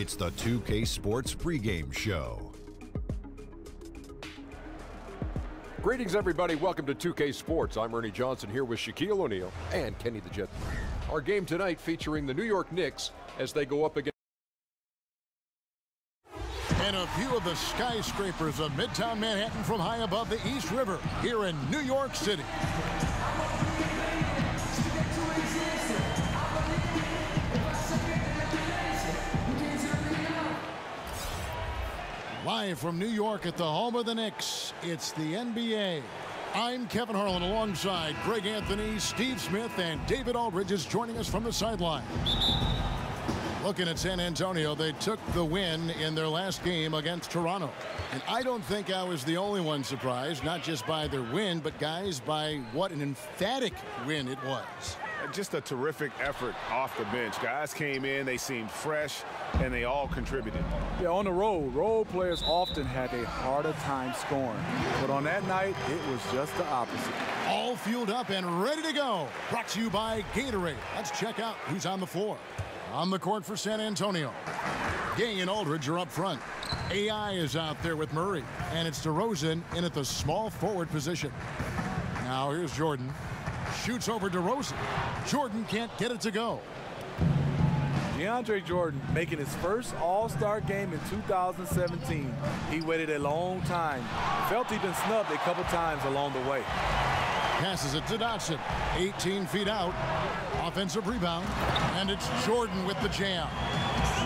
It's the 2K Sports pregame show. Greetings, everybody. Welcome to 2K Sports. I'm Ernie Johnson here with Shaquille O'Neal and Kenny the Jet. Our game tonight featuring the New York Knicks as they go up against. And a view of the skyscrapers of Midtown Manhattan from high above the East River here in New York City. Live from New York at the home of the Knicks, it's the NBA. I'm Kevin Harlan alongside Greg Anthony, Steve Smith, and David Aldridge is joining us from the sideline. Looking at San Antonio, they took the win in their last game against Toronto. And I don't think I was the only one surprised, not just by their win, but guys, by what an emphatic win it was. Just a terrific effort off the bench. Guys came in, they seemed fresh, and they all contributed. Yeah, on the road, role players often have a harder time scoring. But on that night, it was just the opposite. All fueled up and ready to go. Brought to you by Gatorade. Let's check out who's on the floor. On the court for San Antonio, Gay and Aldridge are up front. AI is out there with Murray, and it's DeRozan in at the small forward position. Now here's Jordan. Shoots over DeRozan. Jordan can't get it to go. DeAndre Jordan making his first All-Star game in 2017. He waited a long time. Felt he'd been snubbed a couple times along the way. Passes it to Dotson. 18 feet out. Offensive rebound. And it's Jordan with the jam.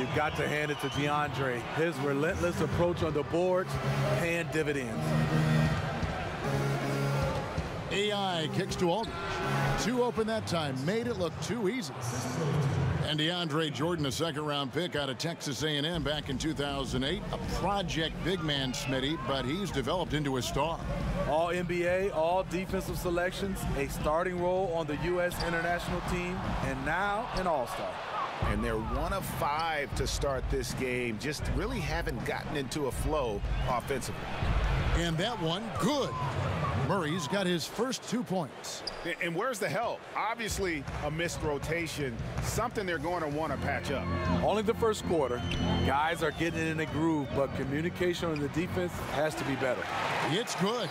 You've got to hand it to DeAndre. His relentless approach on the boards, paying dividends. AI kicks to Aldridge. Two open that time. Made it look too easy. And DeAndre Jordan, a second-round pick out of Texas A&M back in 2008. A project big man, Smitty, but he's developed into a star. All NBA, all defensive selections, a starting role on the U.S. international team, and now an all-star. And they're 1 of 5 to start this game. Just really haven't gotten into a flow offensively. And that one, good. Murray's got his first 2 points. And where's the help? Obviously, a missed rotation, something they're going to want to patch up. Only the first quarter. Guys are getting in a groove, but communication on the defense has to be better. It's good.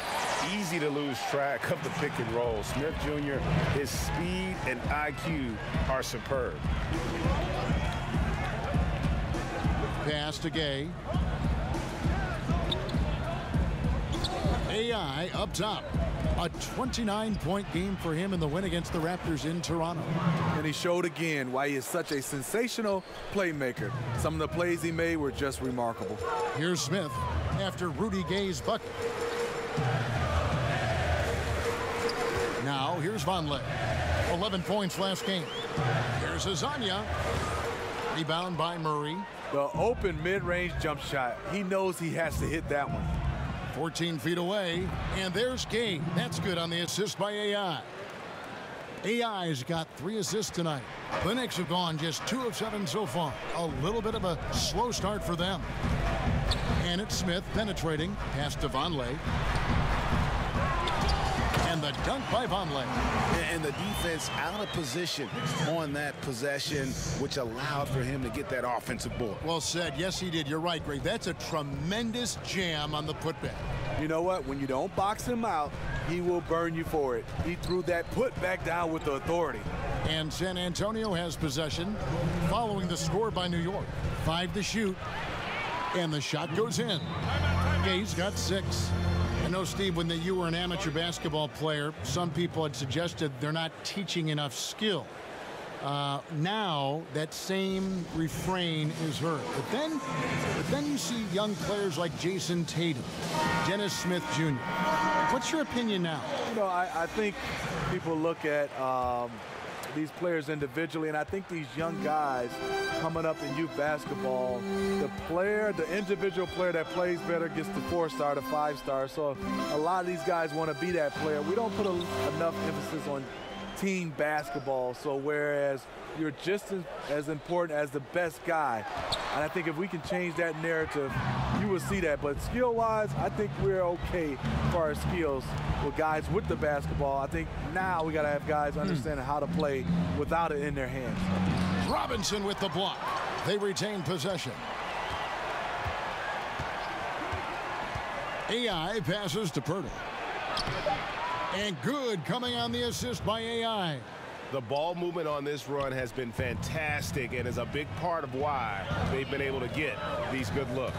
Easy to lose track of the pick and roll. Smith Jr., his speed and IQ are superb. Pass to Gay. AI up top. A 29-point game for him in the win against the Raptors in Toronto. And he showed again why he is such a sensational playmaker. Some of the plays he made were just remarkable. Here's Smith after Rudy Gay's bucket. Now here's Vonleh. 11 points last game. Here's Azania. Rebound by Murray. The open mid-range jump shot. He knows he has to hit that one. 14 feet away, and there's Gay. That's good on the assist by AI. AI's got 3 assists tonight. The Knicks have gone just 2 of 7 so far. A little bit of a slow start for them. And it's Smith penetrating, pass to Vonleh. And the dunk by Vonleh. And the defense out of position on that possession, which allowed for him to get that offensive board. Well said. Yes, he did. You're right, Greg. That's a tremendous jam on the putback. You know what? When you don't box him out, he will burn you for it. He threw that putback down with the authority. And San Antonio has possession following the score by New York. 5 to shoot. And the shot goes in. Gay's got 6. I know, Steve, when you were an amateur basketball player, some people had suggested they're not teaching enough skill. Now that same refrain is heard. But then you see young players like Jason Tatum, Dennis Smith Jr. What's your opinion now? You know, I think people look at these players individually, and I think these young guys coming up in youth basketball, the individual player that plays better gets the 4-star, the 5-star. So a lot of these guys want to be that player. We don't put enough emphasis on team basketball, so whereas you're just as important as the best guy. And I think if we can change that narrative, you will see that. But skill-wise, I think we're okay for our skills with guys with the basketball. I think now we got to have guys understanding how to play without it in their hands. Robinson with the block. They retain possession. AI passes to Pirtle. And good coming on the assist by AI. The ball movement on this run has been fantastic and is a big part of why they've been able to get these good looks.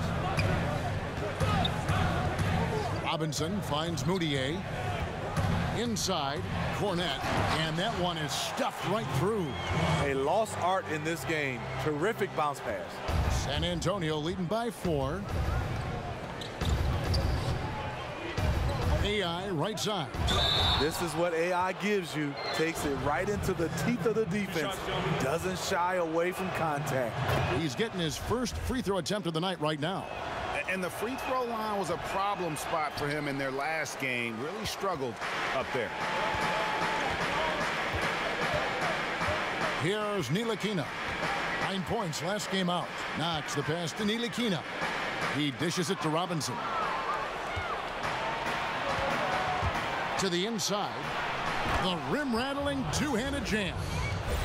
Robinson finds Moutier. Inside, Cornette, and that one is stuffed right through. A lost art in this game. Terrific bounce pass. San Antonio leading by 4. AI right side. This is what AI gives you. Takes it right into the teeth of the defense. Doesn't shy away from contact. He's getting his first free throw attempt of the night right now. And the free throw line was a problem spot for him in their last game. Really struggled up there. Here's Ntilikina. 9 points last game out. Knocks the pass to Ntilikina. He dishes it to Robinson. To the inside. The rim-rattling two-handed jam.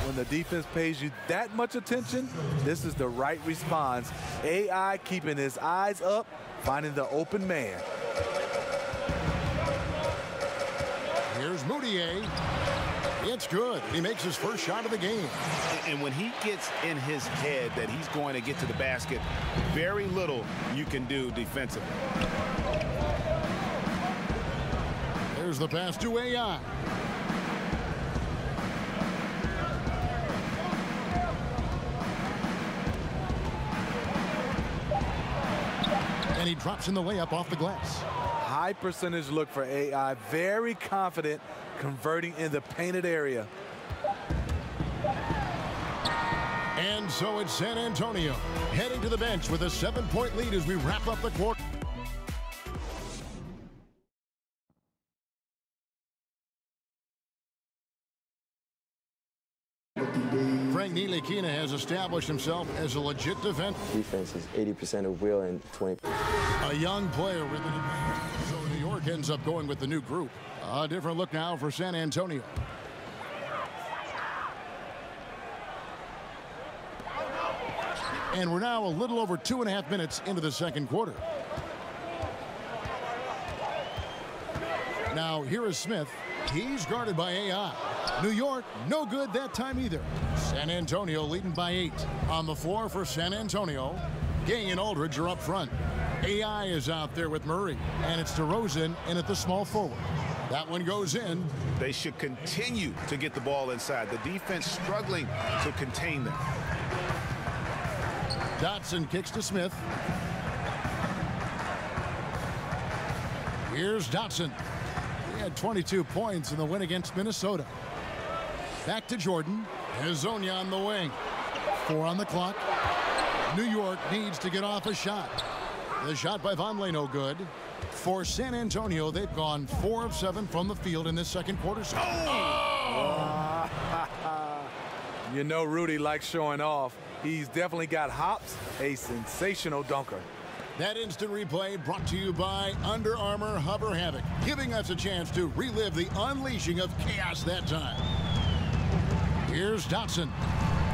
When the defense pays you that much attention, this is the right response. AI keeping his eyes up, finding the open man. Here's Moutier. It's good. He makes his first shot of the game. And when he gets in his head that he's going to get to the basket, very little you can do defensively. There's the pass to AI. And he drops in the layup off the glass. High percentage look for AI. Very confident converting in the painted area. And so it's San Antonio heading to the bench with a 7-point lead as we wrap up the quarter. Ntilikina has established himself as a legit defender. Defense is 80% of will and 20%. A young player with an advantage. So New York ends up going with the new group. A different look now for San Antonio. And we're now a little over 2.5 minutes into the second quarter. Now here is Smith. He's guarded by AI. New York, no good that time either. San Antonio leading by 8. On the floor for San Antonio, Gay and Aldridge are up front. AI is out there with Murray, and it's DeRozan in at the small forward. That one goes in. They should continue to get the ball inside. The defense struggling to contain them. Dotson kicks to Smith. Here's Dotson. He had 22 points in the win against Minnesota. Back to Jordan. Hezonja on the wing. 4 on the clock. New York needs to get off a shot. The shot by Vonleh no good. For San Antonio, they've gone 4 of 7 from the field in this second quarter. Oh! You know Rudy likes showing off. He's definitely got hops. A sensational dunker. That instant replay brought to you by Under Armour Hover Havoc, giving us a chance to relive the unleashing of chaos that time. Here's Dotson.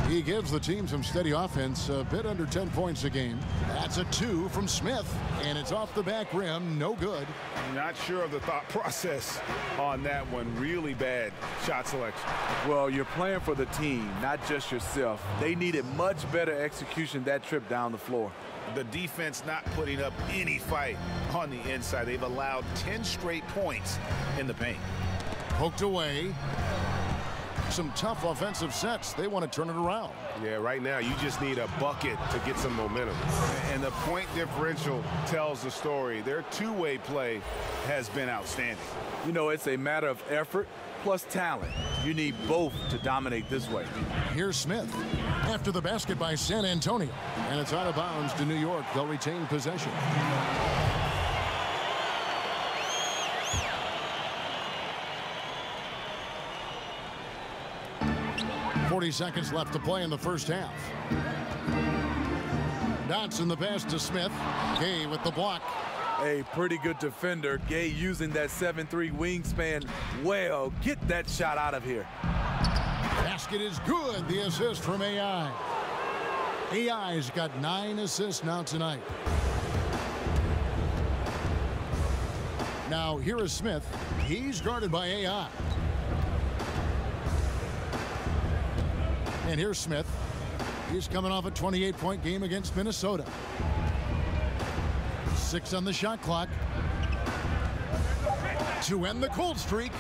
He gives the team some steady offense, a bit under 10 points a game. That's a 2 from Smith, and it's off the back rim, no good. Not sure of the thought process on that one. Really bad shot selection. Well, you're playing for the team, not just yourself. They needed much better execution that trip down the floor. The defense not putting up any fight on the inside. They've allowed 10 straight points in the paint. Poked away. Some tough offensive sets. They want to turn it around. Yeah, right now you just need a bucket to get some momentum. And the point differential tells the story. Their two-way play has been outstanding. You know, it's a matter of effort plus talent. You need both to dominate this way. Here's Smith after the basket by San Antonio. And it's out of bounds to New York. They'll retain possession. 40 seconds left to play in the first half. Dotson the pass to Smith. Gay with the block. A pretty good defender. Gay using that 7'3" wingspan well. Get that shot out of here. Basket is good. The assist from AI. AI's got 9 assists now tonight. Now here is Smith. He's guarded by AI. And here's Smith. He's coming off a 28-point game against Minnesota. 6 on the shot clock. To end the cold streak.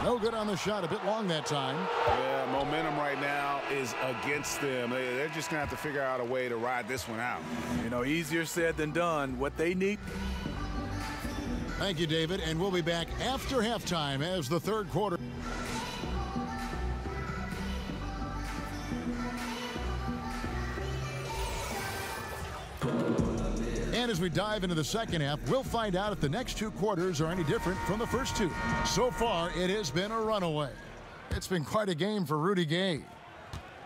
No good on the shot, a bit long that time. Yeah, momentum right now is against them. They're just going to have to figure out a way to ride this one out. You know, easier said than done. What they need. Thank you, David, and we'll be back after halftime as the third quarter. And as we dive into the second half, we'll find out if the next 2 quarters are any different from the first 2. So far, it has been a runaway. It's been quite a game for Rudy Gay.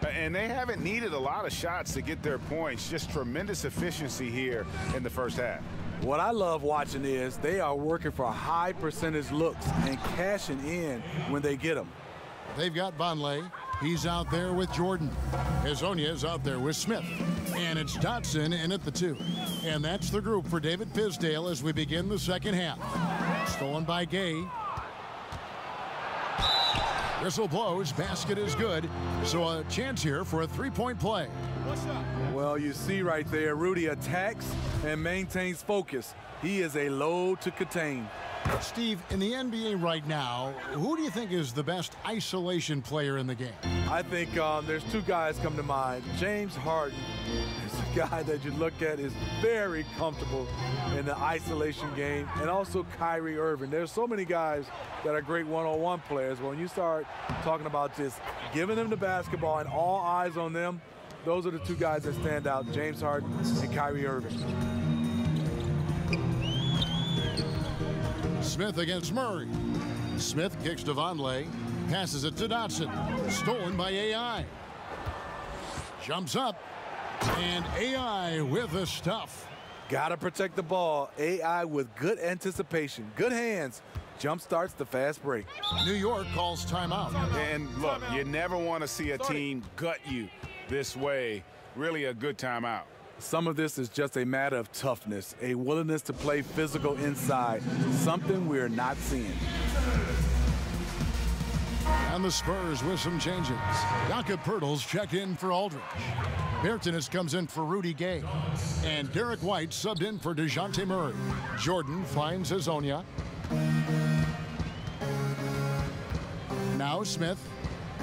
And they haven't needed a lot of shots to get their points. Just tremendous efficiency here in the first half. What I love watching is they are working for high percentage looks and cashing in when they get them. They've got Vonleh. He's out there with Jordan. Hezonja is out there with Smith. And it's Dotson in at the 2. And that's the group for David Fizdale as we begin the second half. Stolen by Gay. Whistle blows. Basket is good. So a chance here for a 3-point play. Well, you see right there, Rudy attacks and maintains focus. He is a load to contain. Steve, in the NBA right now, who do you think is the best isolation player in the game? I think there's 2 guys come to mind. James Harden is a guy that you look at is very comfortable in the isolation game, and also Kyrie Irving. There's so many guys that are great one-on-one players. When you start talking about just giving them the basketball and all eyes on them, those are the 2 guys that stand out, James Harden and Kyrie Irving. Smith against Murray. Smith kicks to Vonleh, passes it to Dotson. Stolen by AI. Jumps up, and AI with the stuff. Got to protect the ball. AI with good anticipation, good hands. Jump starts the fast break. New York calls timeout. And look, you never want to see a team gut you this way. Really a good timeout. Some of this is just a matter of toughness, a willingness to play physical inside, something we're not seeing. And the Spurs with some changes. Jakob Poeltl's checked in for Aldridge. Bertans comes in for Rudy Gay. And Derek White subbed in for DeJounte Murray. Jordan finds Hezonja. Now Smith.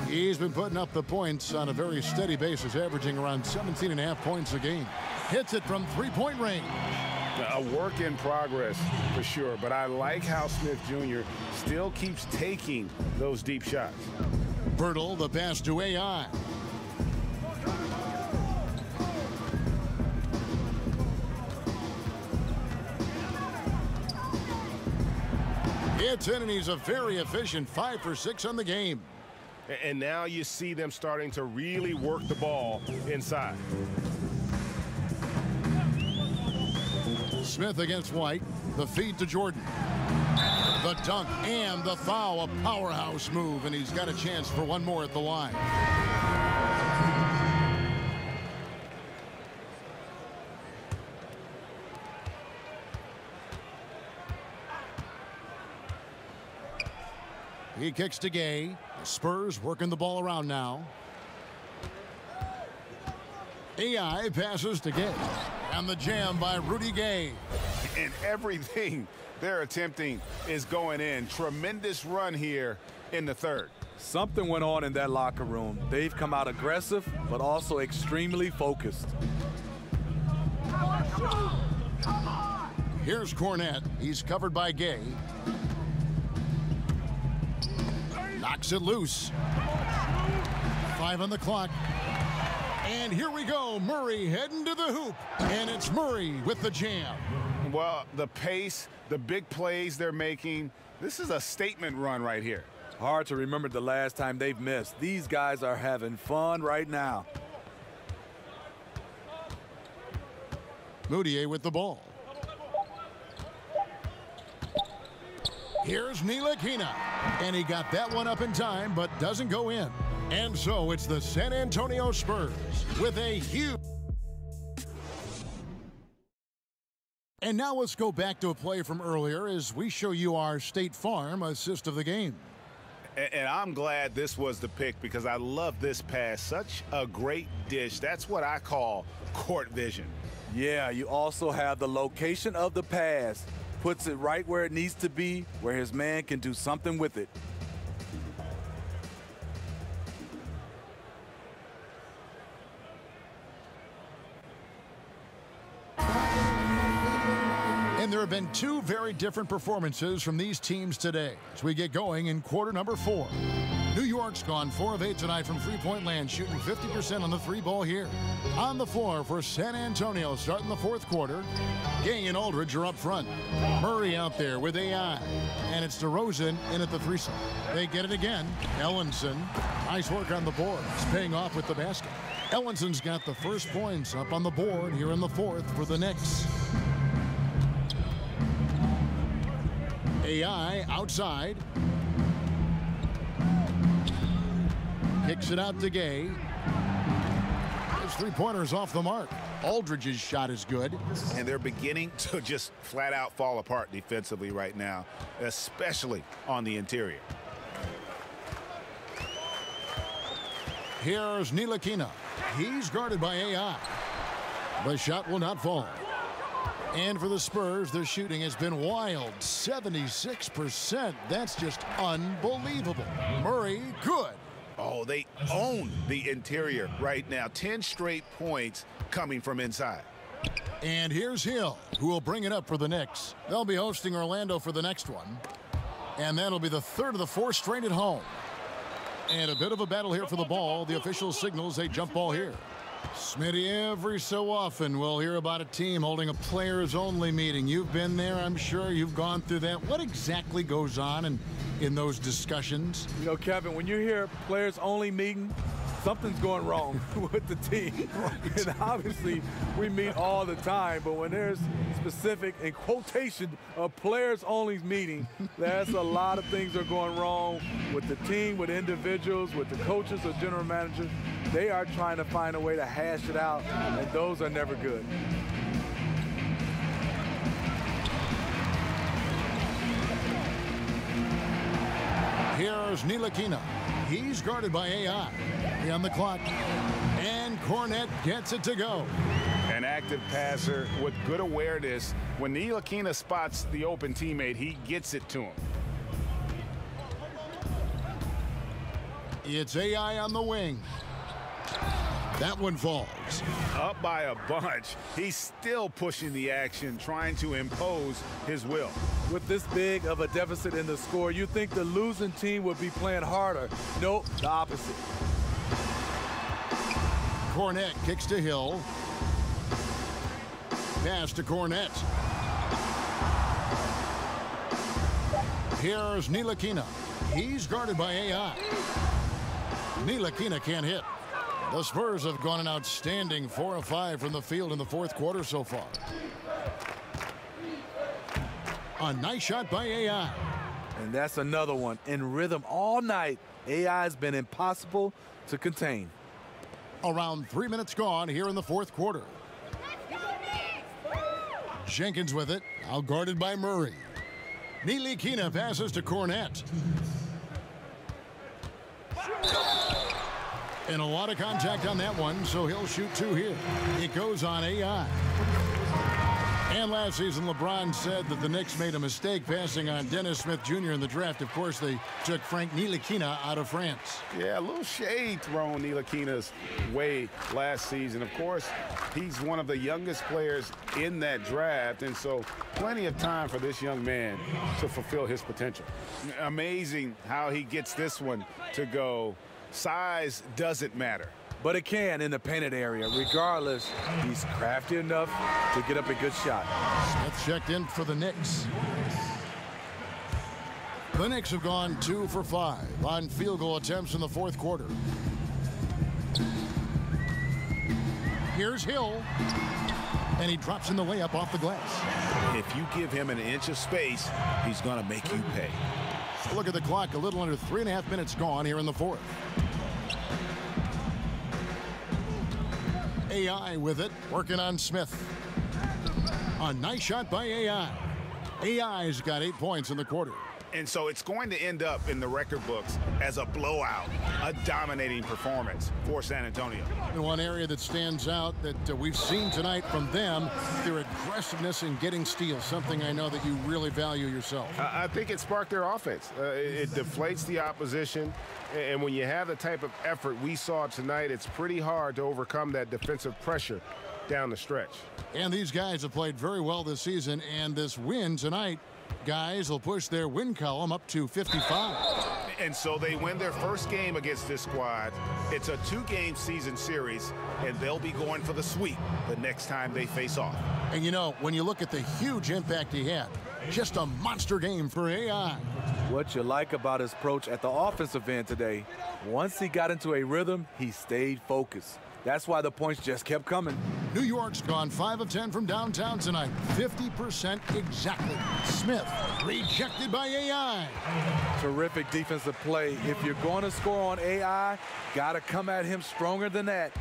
He's been putting up the points on a very steady basis, averaging around 17.5 points a game. Hits it from 3-point range. A work in progress for sure, but I like how Smith Jr. still keeps taking those deep shots. Poeltl, the pass to AI. It's in, and he's a very efficient 5 for 6 on the game. And now you see them starting to really work the ball inside. Smith against White. The feed to Jordan. The dunk and the foul. A powerhouse move, and he's got a chance for one more at the line. He kicks to Gay. The Spurs working the ball around now. AI passes to Gay. And the jam by Rudy Gay. And everything they're attempting is going in. Tremendous run here in the third. Something went on in that locker room. They've come out aggressive, but also extremely focused. Here's Cornette. He's covered by Gay. Knocks it loose. 5 on the clock. And here we go. Murray heading to the hoop. And it's Murray with the jam. Well, the pace, the big plays they're making, this is a statement run right here. Hard to remember the last time they've missed. These guys are having fun right now. Moutier with the ball. Here's Ntilikina. And he got that one up in time, but doesn't go in. And so it's the San Antonio Spurs with a huge... And now let's go back to a play from earlier as we show you our State Farm assist of the game. And I'm glad this was the pick because I love this pass. Such a great dish. That's what I call court vision. Yeah, you also have the location of the pass. Puts it right where it needs to be, where his man can do something with it. And there have been two very different performances from these teams today as we get going in quarter number 4. New York's gone 4 of 8 tonight from three-point land, shooting 50% on the three ball here. On the floor for San Antonio starting the fourth quarter, Gay and Aldridge are up front. Murray out there with AI. And it's DeRozan in at the threesome. They get it again. Ellenson, nice work on the boards, paying off with the basket. Ellenson's got the first points up on the board here in the fourth for the Knicks. AI outside. Kicks it out to Gay. His three-pointer's off the mark. Aldridge's shot is good. And they're beginning to just flat out fall apart defensively right now, especially on the interior. Here's Ntilikina. He's guarded by AI. The shot will not fall. And for the Spurs, their shooting has been wild. 76%. That's just unbelievable. Murray, good. Oh, they own the interior right now. 10 straight points coming from inside. And here's Hill, who will bring it up for the Knicks. They'll be hosting Orlando for the next one. And that'll be the third of the 4 straight at home. And a bit of a battle here for the ball. The official signals a jump ball here. Smitty, every so often we'll hear about a team holding a players-only meeting. You've been there, I'm sure. You've gone through that. What exactly goes on in those discussions? You know, Kevin, when you hear players-only meeting, something's going wrong with the team. Right. And obviously, we meet all the time, but when there's specific, in quotation, a players-only meeting, there's a lot of things that are going wrong with the team, with individuals, with the coaches or general managers. They are trying to find a way to hash it out, and those are never good. Here's Ntilikina. He's guarded by AI. On the clock. And Cornette gets it to go. An active passer with good awareness. When Ntilikina spots the open teammate, he gets it to him. It's AI on the wing. That one falls. Up by a bunch. He's still pushing the action, trying to impose his will. With this big of a deficit in the score, you think the losing team would be playing harder. Nope, the opposite. Cornette kicks to Hill. Pass to Cornette. Here's Ntilikina. He's guarded by AI. Ntilikina can't hit. The Spurs have gone an outstanding 4 of 5 from the field in the fourth quarter so far. A nice shot by AI. And that's another one. In rhythm all night, AI has been impossible to contain. Around 3 minutes gone here in the fourth quarter. Jenkins with it, out guarded by Murray. Ntilikina passes to Cornette. And a lot of contact on that one, so he'll shoot 2 here. It goes on AI. And last season, LeBron said that the Knicks made a mistake passing on Dennis Smith Jr. in the draft. Of course, they took Frank Ntilikina out of France. Yeah, a little shade thrown Ntilikina's way last season. Of course, he's one of the youngest players in that draft, and so plenty of time for this young man to fulfill his potential. Amazing how he gets this one to go. Size doesn't matter. But it can in the painted area. Regardless, he's crafty enough to get up a good shot. Smith checked in for the Knicks. The Knicks have gone 2 for 5 on field goal attempts in the fourth quarter. Here's Hill. And he drops in the layup off the glass. If you give him an inch of space, he's going to make you pay. Look at the clock. A little under 3.5 minutes gone here in the fourth. AI with it, working on Smith. A nice shot by AI. AI's got 8 points in the quarter. And so it's going to end up in the record books as a blowout, a dominating performance for San Antonio. And one area that stands out that we've seen tonight from them, their aggressiveness in getting steals, something I know that you really value yourself. I think it sparked their offense. It deflates the opposition. And when you have the type of effort we saw tonight, it's pretty hard to overcome that defensive pressure down the stretch. And these guys have played very well this season, and this win tonight, guys will push their win column up to 55. And so they win their first game against this squad. It's a 2-game season series, and they'll be going for the sweep the next time they face off. And you know, when you look at the huge impact he had, just a monster game for AI. What you like about his approach at the offensive end today, once he got into a rhythm, he stayed focused. That's why the points just kept coming. New York's gone 5 of 10 from downtown tonight. 50% exactly. Smith rejected by AI. Terrific defensive play. If you're going to score on AI, got to come at him stronger than that.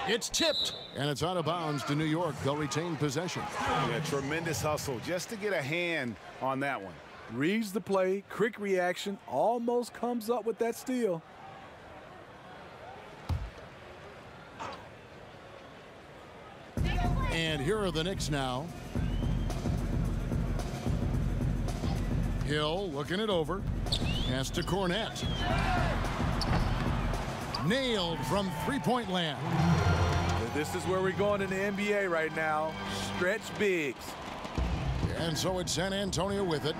It's tipped, and it's out of bounds to New York. They'll retain possession. Yeah, tremendous hustle just to get a hand on that one. Reads the play, quick reaction, almost comes up with that steal. And here are the Knicks now. Hill looking it over. Pass to Cornette. Nailed from three-point land. This is where we're going in the NBA right now. Stretch bigs. And so it's San Antonio with it.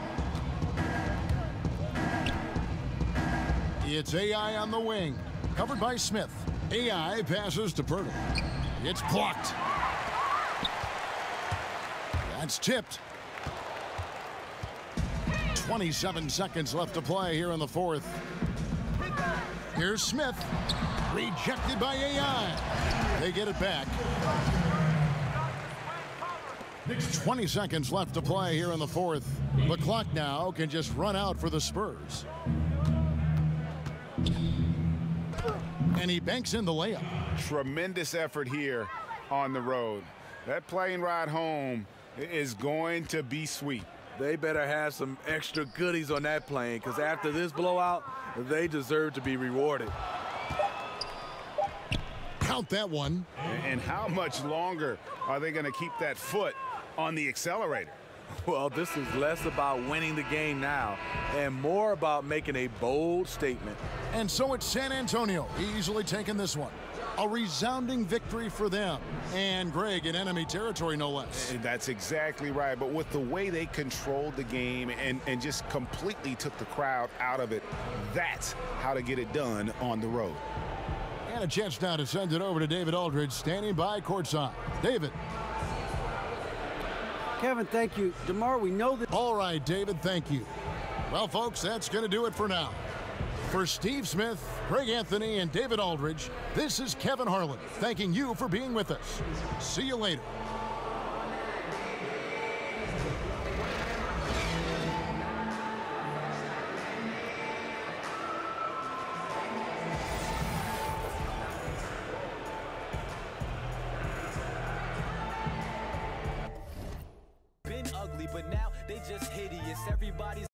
It's AI on the wing. Covered by Smith. AI passes to Pirtle. It's blocked. That's tipped. 27 seconds left to play here in the fourth. Here's Smith. Rejected by AI. They get it back. 20 seconds left to play here in the fourth. The clock now can just run out for the Spurs. And he banks in the layup. Tremendous effort here on the road. That plane ride home is going to be sweet. They better have some extra goodies on that plane, because after this blowout, they deserve to be rewarded. Count that one. And how much longer are they going to keep that foot on the accelerator? Well, this is less about winning the game now and more about making a bold statement. And so it's San Antonio easily taking this one. A resounding victory for them. And Greg in enemy territory, no less. That's exactly right. But with the way they controlled the game and just completely took the crowd out of it, that's how to get it done on the road. And a chance now to send it over to David Aldridge, standing by courtside. David. Kevin, thank you. DeMar, we know that. All right, David, thank you. Well, folks, that's going to do it for now. For Steve Smith, Greg Anthony, and David Aldridge, this is Kevin Harlan thanking you for being with us. See you later.